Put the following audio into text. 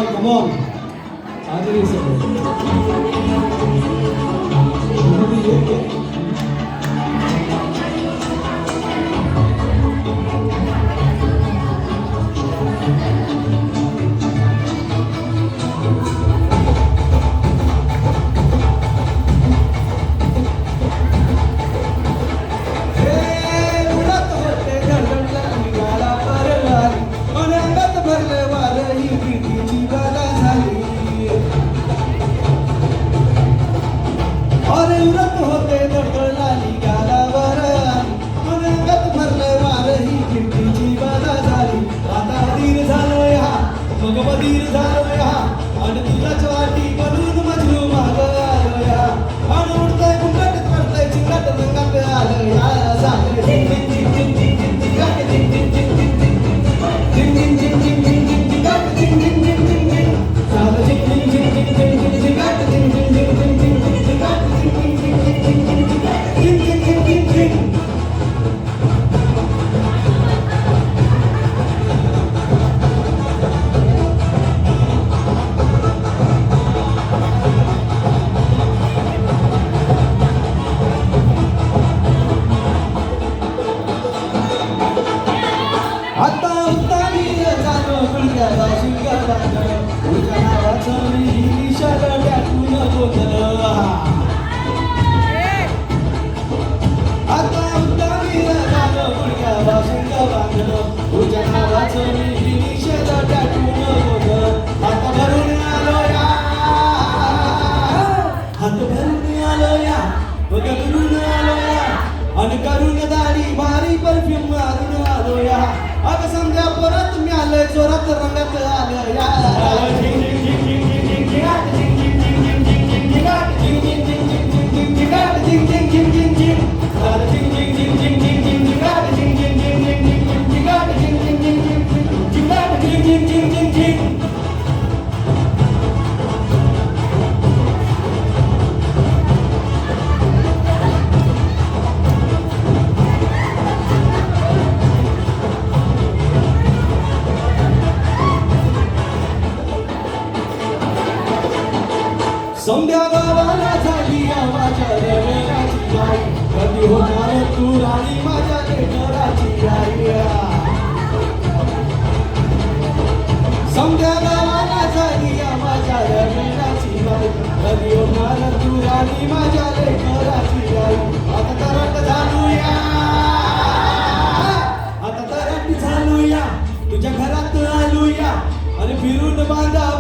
come on. आगे से बधीर झालोया आणि तुझ्याच वाटी बनून मजनू माग आलोया आणि उडतय घुंगट करतय चिंगट रंगात आलोया सागरे झिंग झिंग झिंग झिंग झिंग झिंग गाट झिंग झिंग झिंग झिंग झिंग झिंग झिंग झिंग झिंग झिंग झिंग झिंग गाट झिंग झिंग झिंग झिंग झिंग सागरे झिंग झिंग झिंग झिंग झिंग झिंग झिंग गाट झिंग झिंग झिंग झिंग झिंग झिंग गाट झिंग झिंग झिंग झिंग झिंग झिंग झिंग झिंग झिंग झिंग आता उतारी झालो गुडघ्याला शिंगाला तुझ्या नावाचं मी ईशाला टाकून बोललं आता उतारी झालो गुडघ्याला शिंगाला तुझ्या नावाचं मी ईशाला टाकून बोललं आता भरून आलो या हात भरून आलो या बघ भरून आलो या आणि करून दाढी भारी परफ्यूम मारून आलो या अग समजा परत मी आलोय जोरात रंगात आलोय या समध्या गावाला झाली माझ्या रेवराची आई कधी होणार तू राणी माझ्या लेकराची आई समध्या गावाला झाली माझ्या रेवराची आई कधी होणार तू राणी माझ्या लेकराची आई आता तरट झालूया आता तरट झालूया तुझ्या घरात आलूया आणि फिरून बांधा